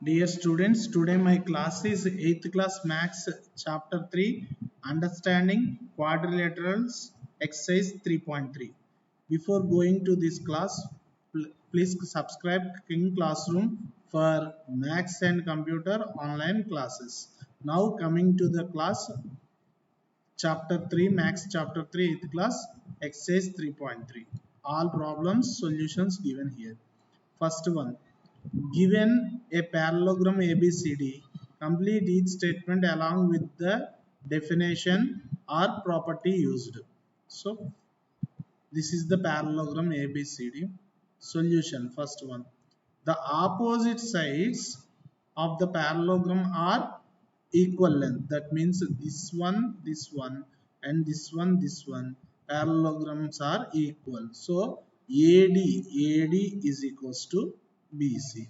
Dear students, today my class is 8th class Maths chapter 3 Understanding Quadrilaterals exercise 3.3. Before going to this class, please subscribe King Classroom for Maths and Computer online classes. Now coming to the class chapter 3 Maths chapter 3 8th class exercise 3.3. All problems solutions given here. First one, given a parallelogram ABCD, complete each statement along with the definition or property used. So, this is the parallelogram ABCD. Solution, first one. The opposite sides of the parallelogram are equal length. That means this one, and this one. Parallelograms are equal. So, AD is equals to BC.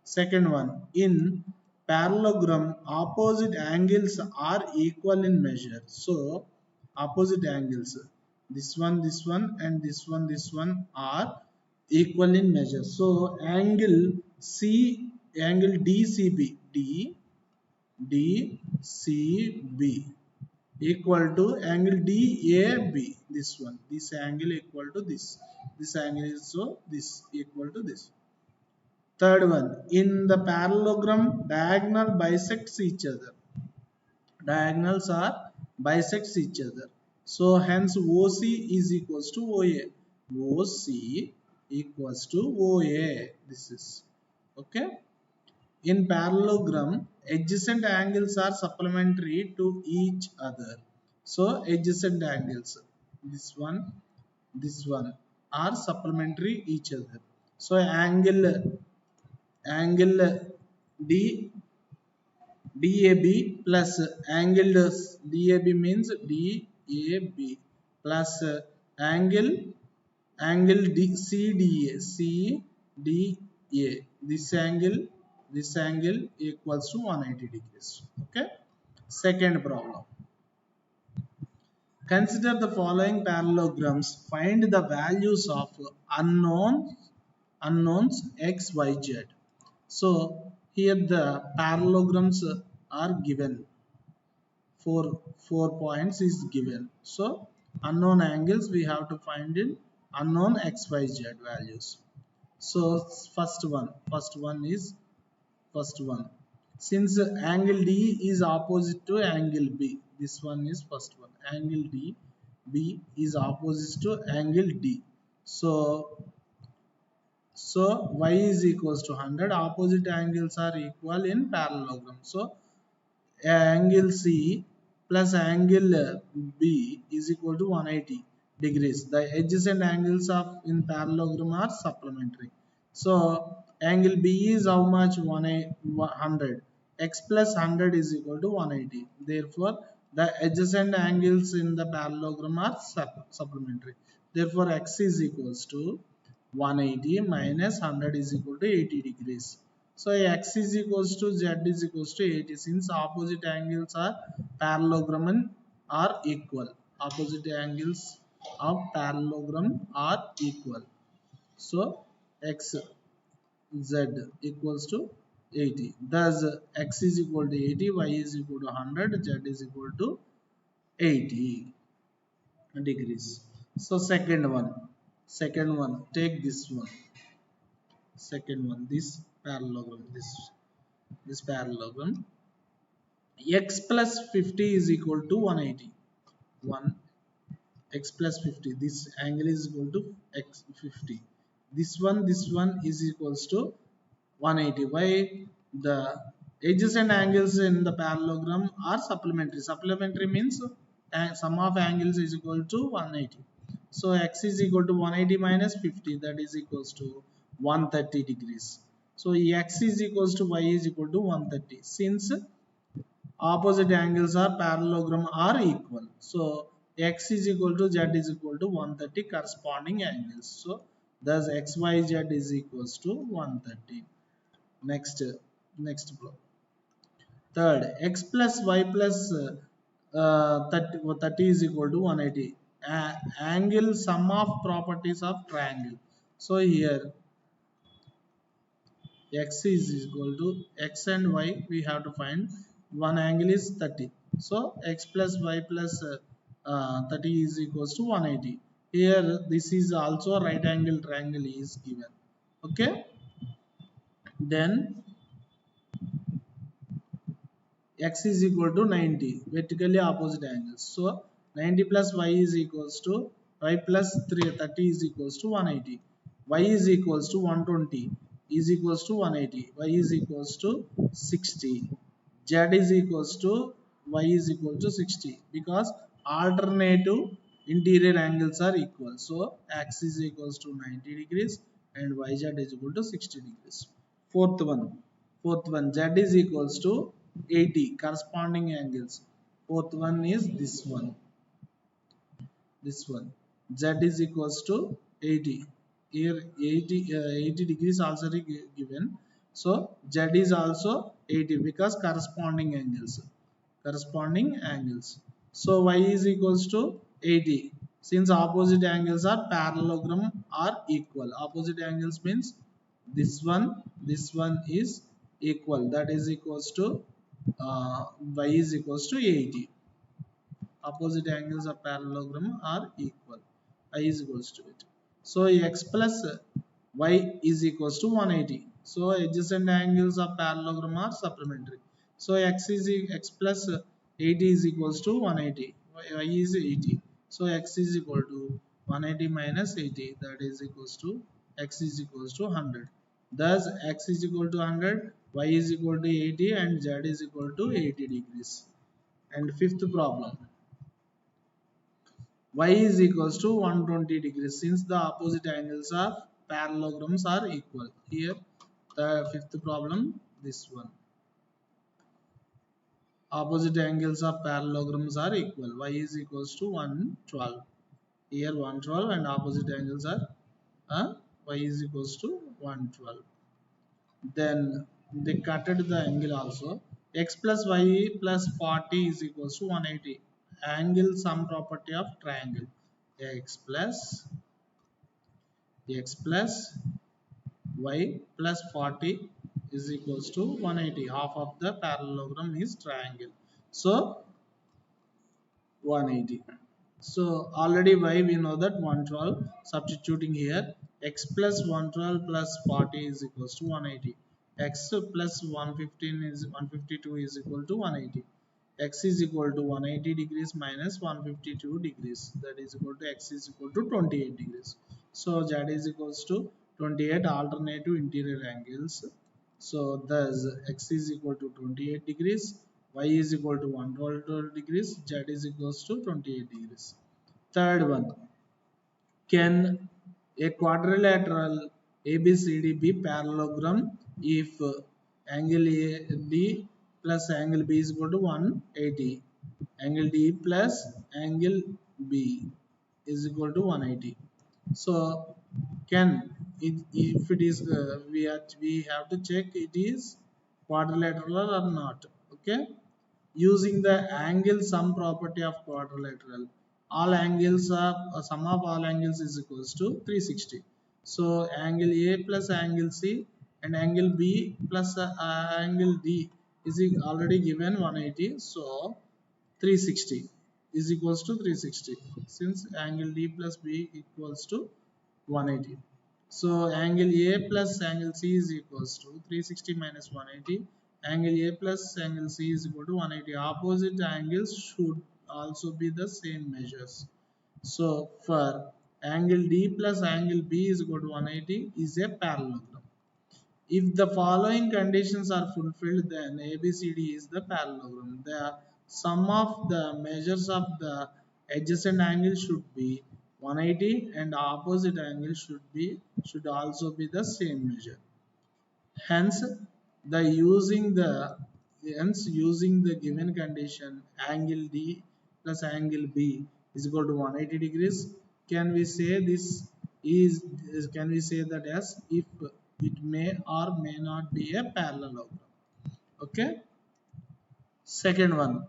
Second one, in parallelogram, opposite angles are equal in measure. So, opposite angles, this one, and this one are equal in measure. So, angle DCB equal to angle DAB. This angle equal to this. This angle is so this equal to this. Third one, in the parallelogram, diagonal bisects each other. Diagonals are bisects each other. So hence OC is equals to OA. OC equals to OA. This is okay. In parallelogram, adjacent angles are supplementary to each other. So adjacent angles, this one are supplementary each other. So angle D DAB plus angle DAB means DAB plus angle CDA. This angle equals to 180 degrees. Okay. Second problem. Consider the following parallelograms. Find the values of unknowns x, y, z. So here the parallelograms are given. Four points is given. So unknown angles we have to find in unknown x, y, z values. So first one is first one. Since angle D is opposite to angle B, this one is first one. Angle B is opposite to angle D. So y is equals to 100. Opposite angles are equal in parallelogram. So angle C plus angle B is equal to 180 degrees. The adjacent angles of in parallelogram are supplementary. So angle B is how much? 100. X plus 100 is equal to 180. Therefore, the adjacent angles in the parallelogram are supplementary. Therefore, X is equals to 180 minus 100 is equal to 80 degrees. So x is equals to z is equals to 80. Since opposite angles are parallelogram and are equal. Opposite angles of parallelogram are equal. So x z equals to 80. Thus x is equal to 80, y is equal to 100, z is equal to 80 degrees. So second one, take this one. Second one, this parallelogram, x plus 50 is equal to 180. 1 x plus 50, this angle is equal to x 50. This one is equals to 180. Why? The adjacent angles in the parallelogram are supplementary. Supplementary means sum of angles is equal to 180. So x is equal to 180 minus 50, that is equals to 130 degrees. So x is equals to y is equal to 130. Since opposite angles are parallelogram are equal, so x is equal to z is equal to 130 corresponding angles. So thus xyz is equals to 130. Next problem. Third, x plus y plus 30 is equal to 180. Angle sum of properties of triangle. So here x is equal to x and y, we have to find one angle is 30. So x plus y plus 30 is equals to 180. Here this is also right angle triangle is given. Okay, then x is equal to 90, vertically opposite angles. So 90 plus y is equals to y plus 30 is equals to 180. Y is equals to 120 is equals to 180. Y is equals to 60. Z is equals to y is equal to 60 because alternative interior angles are equal. So x is equals to 90 degrees and yz is equal to 60 degrees. Fourth one. Fourth one, z is equals to 80 corresponding angles. Fourth one is this one. This one. Z is equals to 80. Here 80 degrees also given. So Z is also 80 because corresponding angles. Corresponding angles. So Y is equals to 80. Since opposite angles are parallelogram are equal. Opposite angles means this one is equal. That is equals to Y is equals to 80. Opposite angles of parallelogram are equal. I is equals to it. So x plus y is equals to 180. So adjacent angles of parallelogram are supplementary. So x plus 80 is equals to 180. Y is 80. So x is equal to 180 minus 80, that is equals to x is equals to 100. Thus x is equal to 100, y is equal to 80 and z is equal to 80 degrees. And fifth problem, y is equals to 120 degrees since the opposite angles of parallelograms are equal. Here the fifth problem, this one, opposite angles of parallelograms are equal. Y is equals to 112. Here 112 and opposite angles are y is equals to 112. Then they cutted the angle also. X plus y plus 40 is equals to 180. Angle sum property of triangle. X plus y plus 40 is equals to 180. Half of the parallelogram is triangle. So 180. So already y we know that 112. Substituting here, x plus 112 plus 40 is equals to 180. X plus 115 is 152 is equal to 180. X is equal to 180 degrees minus 152 degrees, that is equal to x is equal to 28 degrees. So z is equals to 28 alternative interior angles. So thus x is equal to 28 degrees, y is equal to 112 degrees, z is equals to 28 degrees. Third one, can a quadrilateral ABCD be parallelogram if angle AD plus angle B is equal to 180, angle D plus angle B is equal to 180. So can if it is we have to check it is quadrilateral or not. Okay, using the angle sum property of quadrilateral, all angles are sum of all angles is equals to 360. So angle A plus angle C and angle B plus angle D is already given 180. So 360 is equals to 360 since angle D plus B equals to 180. So angle A plus angle C is equals to 360 minus 180. Angle A plus angle C is equal to 180. Opposite angles should also be the same measures. So for angle D plus angle B is equal to 180 is a parallelogram. If the following conditions are fulfilled, then ABCD is the parallelogram. The sum of the measures of the adjacent angle should be 180 and opposite angle should also be the same measure. Hence, using the given condition, angle D plus angle B is equal to 180 degrees. Can we say this can we say that as if it may or may not be a parallelogram? Okay. Second one,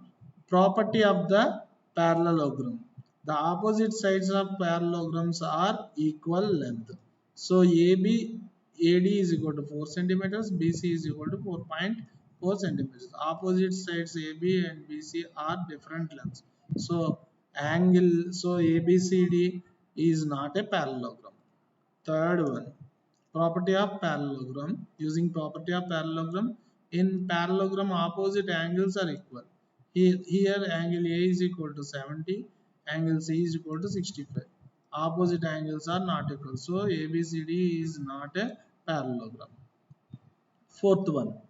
property of the parallelogram. The opposite sides of parallelograms are equal length. So AB AD is equal to 4 centimeters, BC is equal to 4.4 centimeters. Opposite sides AB and BC are different lengths. So ABCD is not a parallelogram. Third one, property of parallelogram. Using property of parallelogram, in parallelogram opposite angles are equal. Here angle A is equal to 70, angle C is equal to 65. Opposite angles are not equal. So ABCD is not a parallelogram. Fourth one,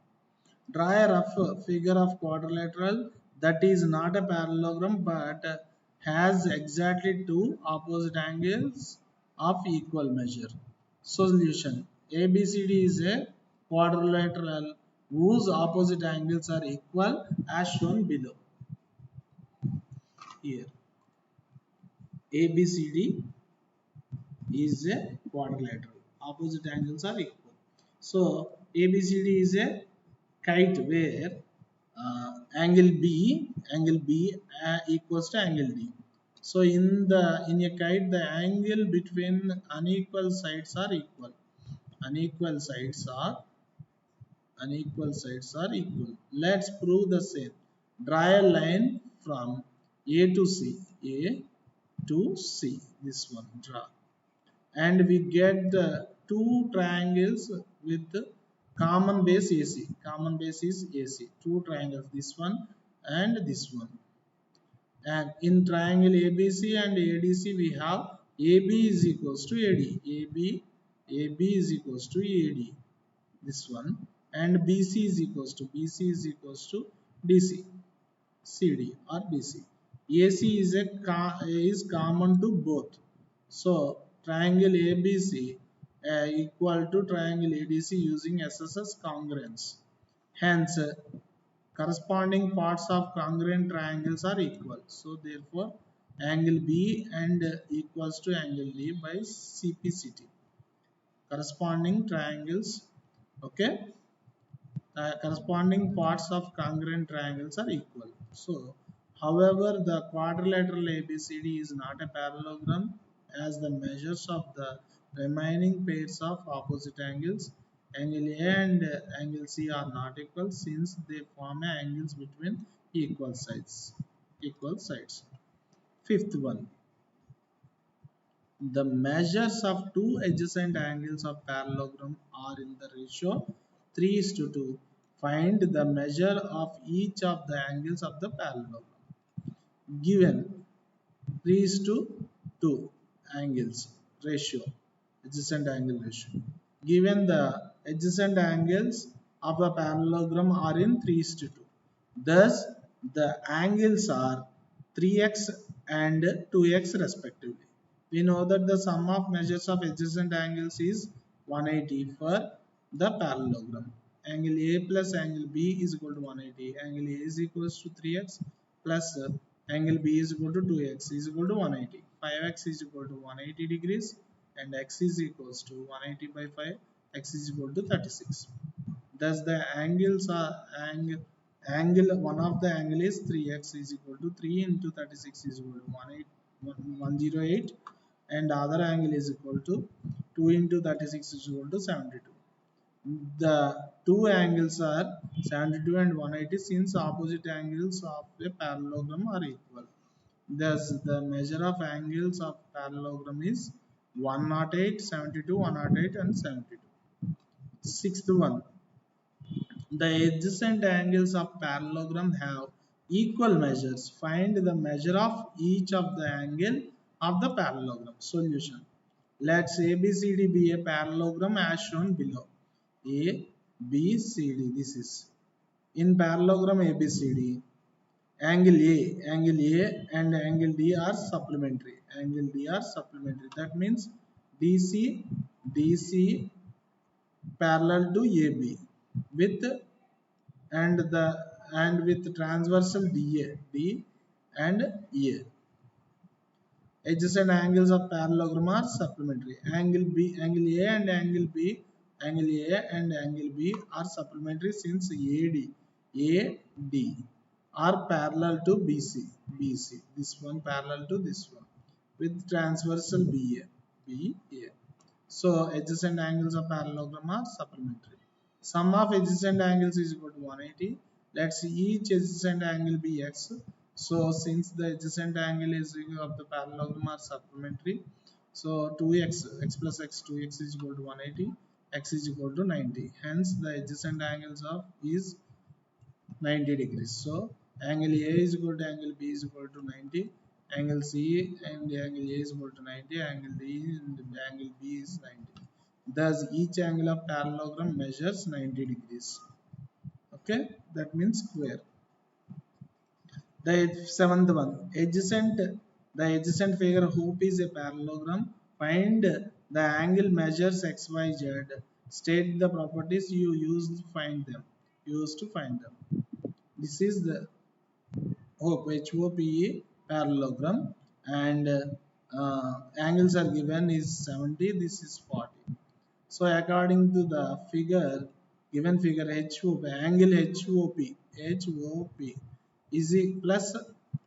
draw a rough figure of quadrilateral that is not a parallelogram but has exactly two opposite angles of equal measure. Solution: ABCD is a quadrilateral whose opposite angles are equal as shown below. Here, ABCD is a quadrilateral. Opposite angles are equal. So ABCD is a kite where angle B equals to angle D. So in a kite the angle between unequal sides are equal. Unequal sides are equal. Let's prove the same. Draw a line from A to C. A to C. This one draw. And we get the two triangles with common base AC. Common base is AC. Two triangles, this one and this one. And in triangle ABC and ADC we have AB is equals to AD. AB is equals to AD. This one. And BC is equals to DC. CD or BC. AC is common to both. So triangle ABC equal to triangle ADC using SSS congruence. Hence, corresponding parts of congruent triangles are equal. So therefore, angle B and equals to angle D by CPCT. Corresponding triangles, okay. Corresponding parts of congruent triangles are equal. So, however, the quadrilateral ABCD is not a parallelogram as the measures of the remaining pairs of opposite angles, angle A and angle C, are not equal since they form angles between equal sides. Fifth one, the measures of two adjacent angles of parallelogram are in the ratio 3:2. Find the measure of each of the angles of the parallelogram. Given 3:2 angles ratio, adjacent angle ratio. Given the adjacent angles of a parallelogram are in 3:2. Thus, the angles are 3x and 2x respectively. We know that the sum of measures of adjacent angles is 180 for the parallelogram. Angle A plus angle B is equal to 180. Angle A is equals to 3x plus angle B is equal to 2x is equal to 180. 5x is equal to 180 degrees and x is equals to 180 by 5. X is equal to 36. Thus the angles are angle one of the angle is 3x is equal to 3 into 36 is equal to 108 and other angle is equal to 2 into 36 is equal to 72. The two angles are 72 and 180 since opposite angles of a parallelogram are equal. Thus the measure of angles of parallelogram is 108, 72, 108 and 72. Sixth one, the adjacent angles of parallelogram have equal measures. Find the measure of each of the angle of the parallelogram. Solution. Let ABCD be a parallelogram as shown below. ABCD. This is in parallelogram ABCD. Angle A and angle D are supplementary. Angle D are supplementary. That means DC parallel to AB with with transversal D and A. Adjacent angles of parallelogram are supplementary. Angle A and angle B are supplementary since AD are parallel to BC. This one parallel to this one with transversal BA. So adjacent angles of parallelogram are supplementary. Sum of adjacent angles is equal to 180. Let's each adjacent angle be x. So since the adjacent angle is of the parallelogram are supplementary, so 2x, x plus x, 2x is equal to 180, x is equal to 90. Hence the adjacent angles of is 90 degrees. So angle A is equal to angle B is equal to 90, angle C and angle A is equal to 90, angle D and angle B is 90. Thus each angle of parallelogram measures 90 degrees. Okay, that means square. The seventh one, the adjacent figure hoop is a parallelogram. Find the angle measures x, y, z. State the properties you used to find them. This is the HOPE parallelogram, and angles are given is 70. This is 40. So according to the figure, given figure HOP, angle HOP is plus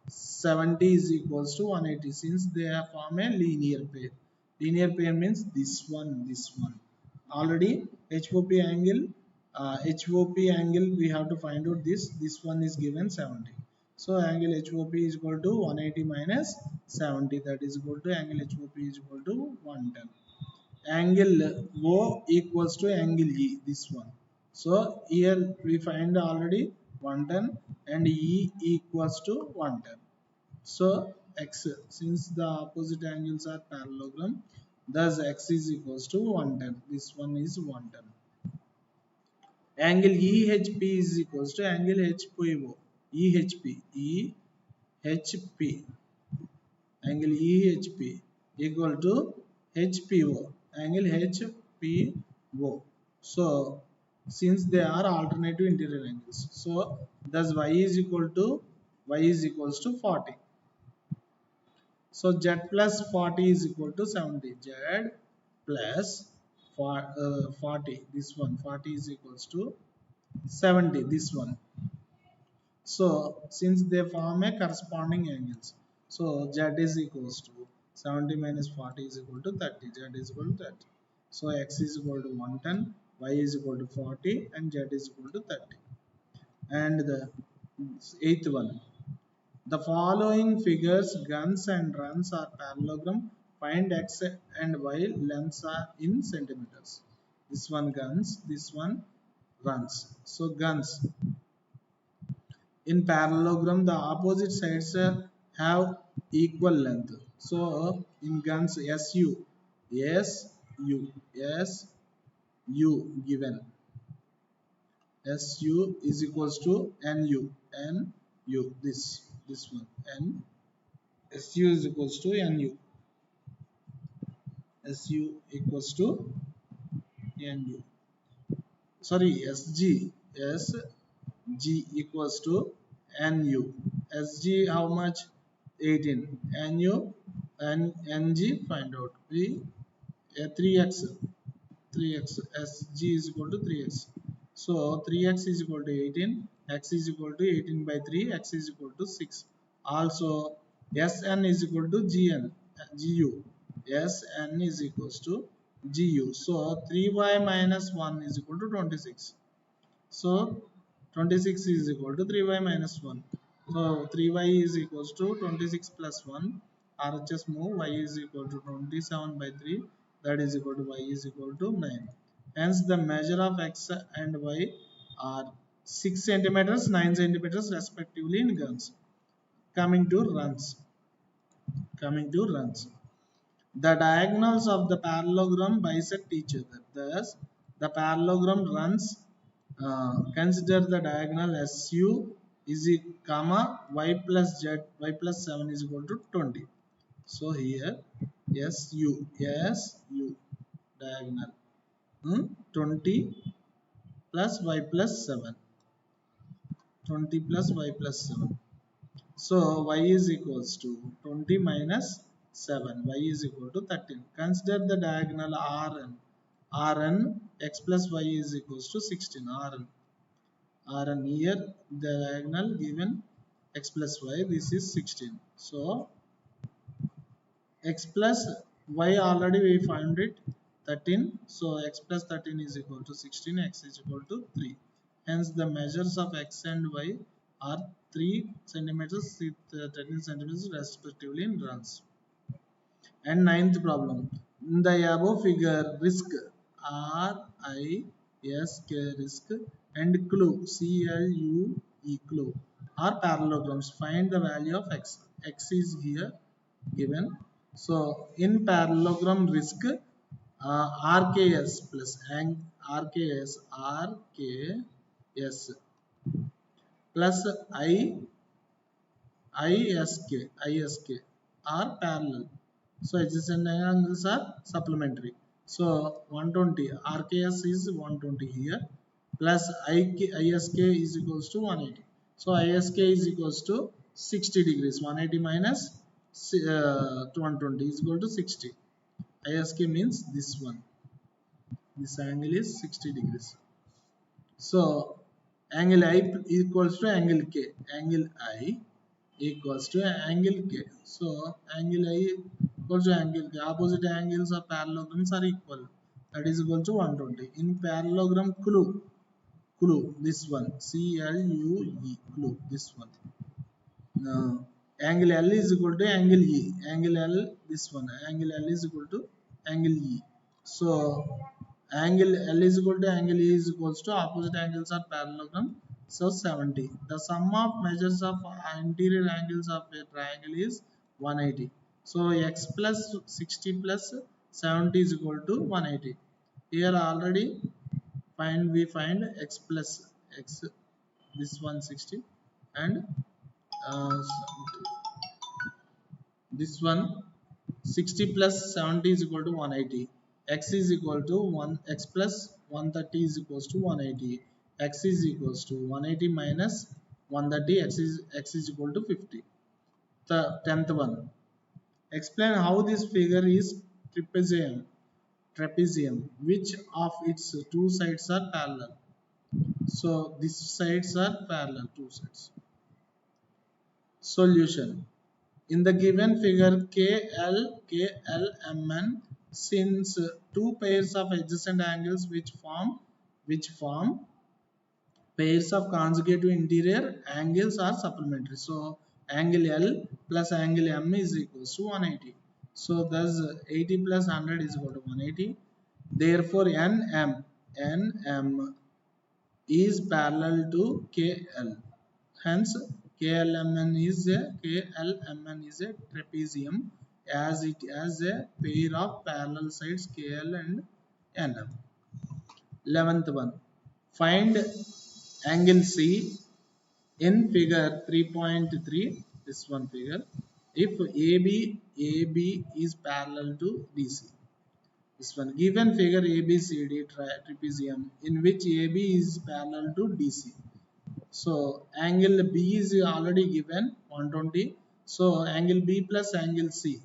70 is equals to 180, since they form a linear pair. Linear pair means this one. Already HOP angle we have to find out this. This one is given 70. So angle HOP is equal to 180 minus 70. That is equal to angle HOP is equal to 110. Angle O equals to angle E, this one. So here we find already 110 and E equals to 110. So x, since the opposite angles are parallelogram, thus x is equals to 110. This one is 110. Angle EHP is equals to angle HPO. EHP angle EHP equal to HPO, angle HPO. So since they are alternative interior angles, so thus y is equals to 40. So z plus 40 is equal to 70. Z plus 40, this one 40 is equals to 70, this one. So since they form a corresponding angles, so z is equals to 70 minus 40 is equal to 30. Z is equal to 30. So x is equal to 110, y is equal to 40, and z is equal to 30. And the eighth one, the following figures, guns and runs are parallelogram. Find x and y lengths are in centimeters. This one guns, this one runs. So guns, in parallelogram the opposite sides have equal length. So in guns SU given, SU is equals to NU, this one, and SU is equals to NU, SU equals to NU, sorry, SG equals to NU. SG how much? 18. NU and NG find out. 3x. 3x. SG is equal to 3x. So 3x is equal to 18. X is equal to 18 by 3. X is equal to 6. Also SN is equal to GU. SN is equals to GU. So 3y minus 1 is equal to 26. So 26 is equal to 3y minus 1. So 3y is equals to 26 plus 1. RHS move, y is equal to 27 by 3. That is equal to y is equal to 9. Hence the measure of x and y are 6 centimeters, 9 centimeters respectively in guns. Coming to runs. The diagonals of the parallelogram bisect each other. Thus, the parallelogram runs. Consider the diagonal SU is comma y plus z, y plus 7 is equal to 20. So here SU diagonal 20 plus y plus 7. 20 plus y plus 7. So y is equals to 20 minus 7. Y is equal to 13. Consider the diagonal Rn. Rn x plus y is equals to 16. Rn here the diagonal given x plus y. This is 16. So x plus y already we found it 13. So x plus 13 is equal to 16, x is equal to 3. Hence the measures of x and y are 3 centimeters with 13 centimeters respectively in runs. And ninth problem. In the above figure, risk RISK risk and clue CLUE are parallelograms. Find the value of x. X is here given. So in parallelogram risk, RKS plus RKS plus I ISK are parallel. So adjacent angles are supplementary. So 120 RKS is 120 here plus ISK is equals to 180. So ISK is equals to 60 degrees. 180 minus 120 is equal to 60. ISK means this one. This angle is 60 degrees. So angle I equals to angle K. Angle I equals to angle K. So angle I equals to angle K. Opposite angles of parallelograms are equal. That is equal to 120. In parallelogram clue this one CLUE clue this one. Angle L is equal to angle E. Angle L this one. Angle L is equal to angle E. So angle L is equal to angle E is equals to opposite angles are parallelogram. So 70. The sum of measures of interior angles of a triangle is 180. So x plus 60 plus 70 is equal to 180. Here already we find x plus x this 160 and this one 60 plus 70 is equal to 180. X is equal to 1 x plus 130 is equals to 180. X is equals to 180 minus 130. X is equal to 50. The 10th one. Explain how this figure is trapezium. Which of its two sides are parallel? So these sides are parallel, two sides. Solution. In the given figure KLMN, since two pairs of adjacent angles which form pairs of consecutive interior angles are supplementary. So angle L plus angle M is equals to 180. So thus 80 plus 100 is equal to 180. Therefore NM is parallel to KL. Hence, KLMN is a trapezium as it has a pair of parallel sides KL and NM. 11th one. Find angle C in figure 3.3. This one figure. If AB is parallel to DC. This one given figure ABCD trapezium in which AB is parallel to DC. So angle B is already given 120. So angle B plus angle C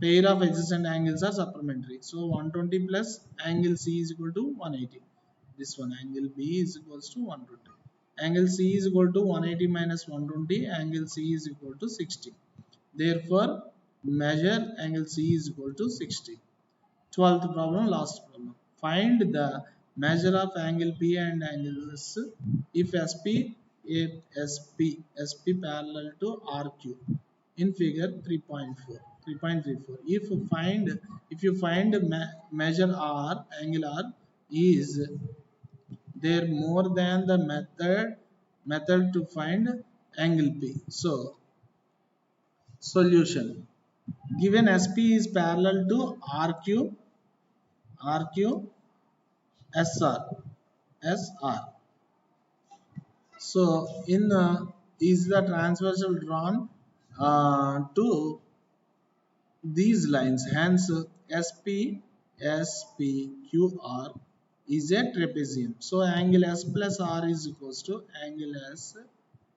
pair of adjacent angles are supplementary. So 120 plus angle C is equal to 180. This one angle B is equals to 120. Angle C is equal to 180 minus 120. Angle C is equal to 60. Therefore measure angle C is equal to 60. 12th problem, last problem. Find the measure of angle P and angle S if SP parallel to RQ in figure 3.34. If you find measure R, angle R is there more than the method to find angle P. So solution. Given SP is parallel to RQ SR. So in is the transversal drawn to these lines. Hence SPQR is a trapezium. So angle S plus R is equals to angle S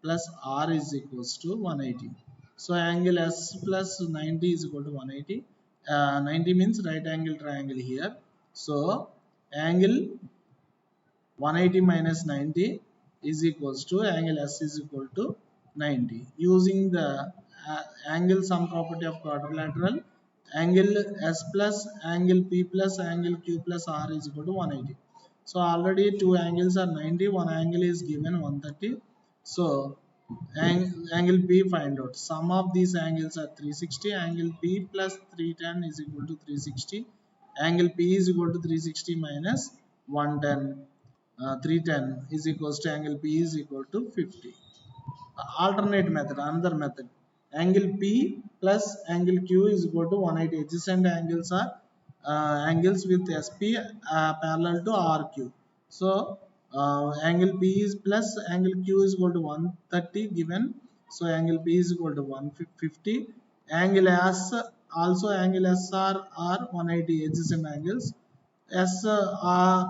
plus R is equals to 180. So angle S plus 90 is equal to 180. 90 means right angle triangle here. So angle 180 minus 90 is equals to angle S is equal to 90. Using the angle sum property of quadrilateral, angle S plus angle P plus angle Q plus R is equal to 180. So already two angles are 90, one angle is given 130. So angle P find out. Sum of these angles are 360. Angle P plus 310 is equal to 360. Angle P is equal to 360 minus 110. 310 is equals to angle P is equal to 50. Alternate method, another method. Angle P plus angle Q is equal to 180. Adjacent angles are angles with SP parallel to RQ. So angle P is plus angle Q is equal to 130 given. So angle P is equal to 150. Angle S, also angle SR 180 adjacent angles. S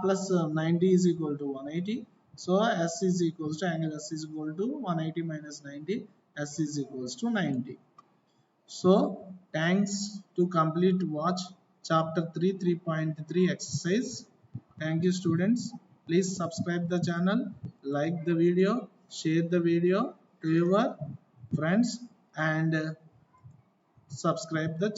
plus 90 is equal to 180. So S is equals to angle S is equal to 180 minus 90. S is equals to 90. So thanks to complete watch chapter 3 3.3 exercise. Thank you students. Please subscribe the channel, like the video, share the video to your friends and subscribe the channel.